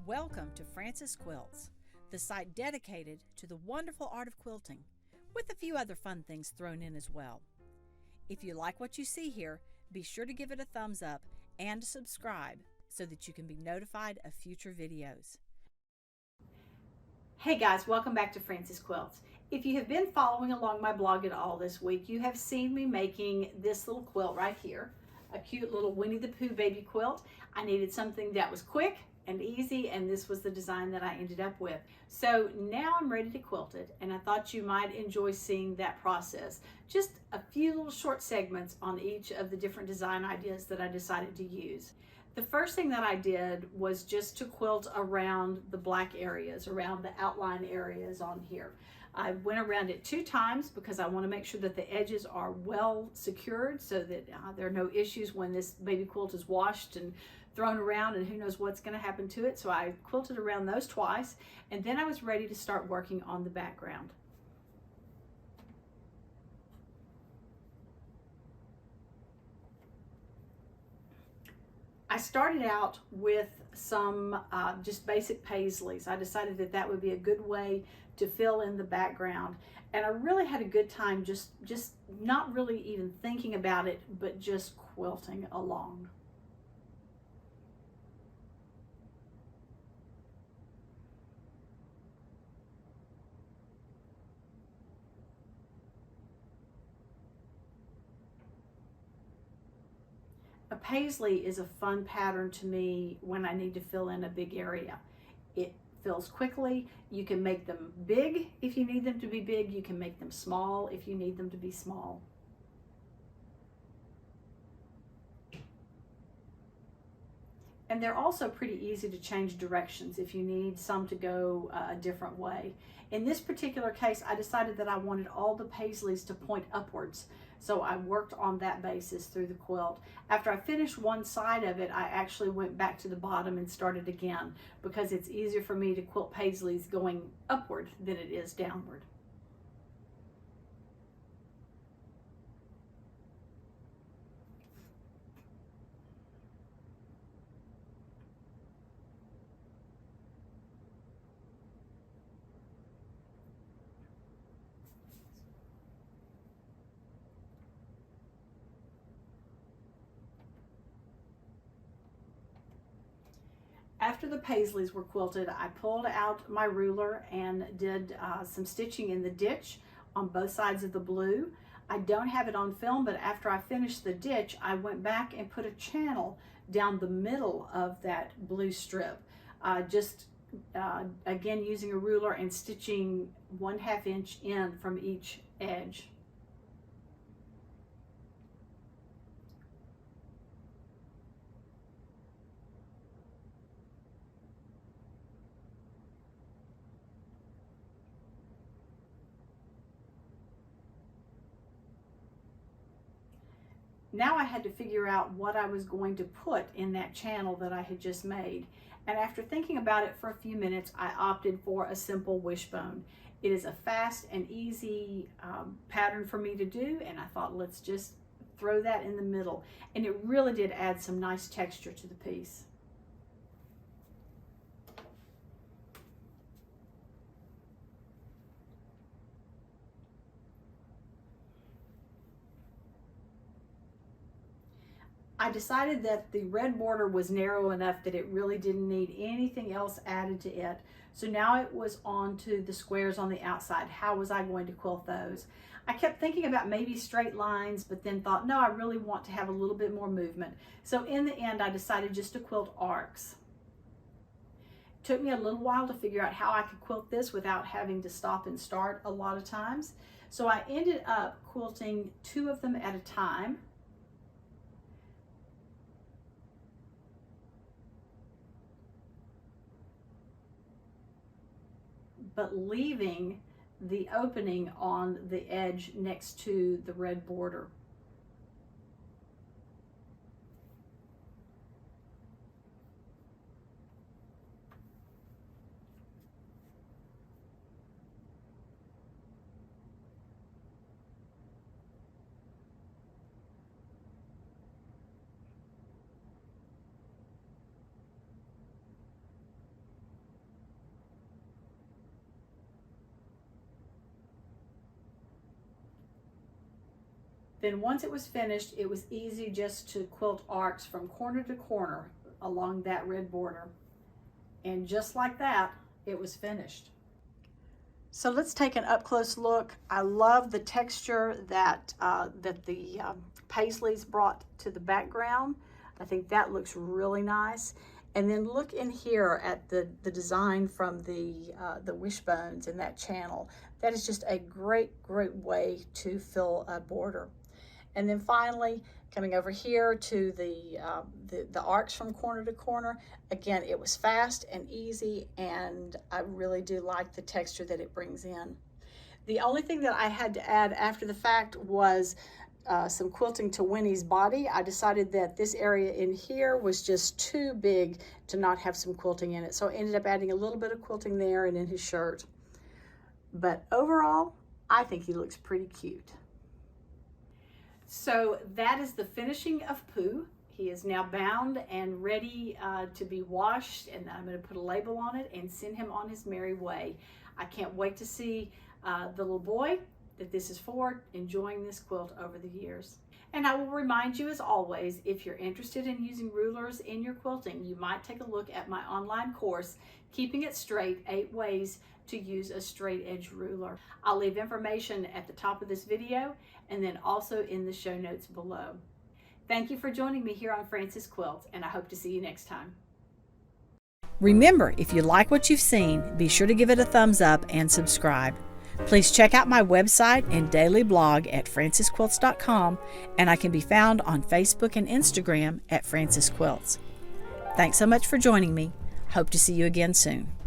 Welcome to Frances Quilts, the site dedicated to the wonderful art of quilting, with a few other fun things thrown in as well. If you like what you see here, be sure to give it a thumbs up and subscribe so that you can be notified of future videos. Hey guys, welcome back to Frances Quilts. If you have been following along my blog at all this week, you have seen me making this little quilt right here, a cute little Winnie the Pooh baby quilt. I needed something that was quick and easy, and this was the design that I ended up with. So now I'm ready to quilt it, and I thought you might enjoy seeing that process. Just a few little short segments on each of the different design ideas that I decided to use. The first thing that I did was just to quilt around the black areas, around the outline areas on here. I went around it 2 times because I want to make sure that the edges are well secured so that there are no issues when this baby quilt is washed and thrown around and who knows what's going to happen to it. So I quilted around those twice, and then I was ready to start working on the background. I started out with some just basic paisleys. I decided that that would be a good way to fill in the background, and I really had a good time just not really even thinking about it, but just quilting along. A paisley is a fun pattern to me when I need to fill in a big area. It fills quickly. You can make them big if you need them to be big. You can make them small if you need them to be small. And they're also pretty easy to change directions if you need some to go a different way. In this particular case, I decided that I wanted all the paisleys to point upwards. So I worked on that basis through the quilt. After I finished one side of it, I actually went back to the bottom and started again because it's easier for me to quilt paisleys going upward than it is downward. After the paisleys were quilted, I pulled out my ruler and did some stitching in the ditch on both sides of the blue. I don't have it on film, but after I finished the ditch, I went back and put a channel down the middle of that blue strip. Again, using a ruler and stitching 1/2 inch in from each edge. Now I had to figure out what I was going to put in that channel that I had just made. And after thinking about it for a few minutes, I opted for a simple wishbone. It is a fast and easy pattern for me to do, and I thought, let's just throw that in the middle. And it really did add some nice texture to the piece. I decided that the red border was narrow enough that it really didn't need anything else added to it. So now it was on to the squares on the outside. How was I going to quilt those? I kept thinking about maybe straight lines, but then thought, no, I really want to have a little bit more movement. So in the end, I decided just to quilt arcs. It took me a little while to figure out how I could quilt this without having to stop and start a lot of times. So I ended up quilting 2 of them at a time. But leaving the opening on the edge next to the red border. Then once it was finished, it was easy just to quilt arcs from corner to corner along that red border. And just like that, it was finished. So let's take an up-close look. I love the texture that the paisleys brought to the background. I think that looks really nice. And then look in here at the design from the wishbones in that channel. That is just a great way to fill a border. And then finally, coming over here to the arcs from corner to corner, again, it was fast and easy, and I really do like the texture that it brings in. The only thing that I had to add after the fact was some quilting to Winnie's body. I decided that this area in here was just too big to not have some quilting in it, so I ended up adding a little bit of quilting there and in his shirt. But overall, I think he looks pretty cute. So that is the finishing of Pooh. He is now bound and ready to be washed, and I'm going to put a label on it and send him on his merry way. I can't wait to see the little boy that this is for, enjoying this quilt over the years. And I will remind you, as always, if you're interested in using rulers in your quilting, you might take a look at my online course, Keeping It Straight, 8 Ways to Use a Straight Edge Ruler. I'll leave information at the top of this video and then also in the show notes below. Thank you for joining me here on Frances Quilts, and I hope to see you next time. Remember, if you like what you've seen, be sure to give it a thumbs up and subscribe. Please check out my website and daily blog at francesquilts.com, and I can be found on Facebook and Instagram at Frances Quilts. Thanks so much for joining me. Hope to see you again soon.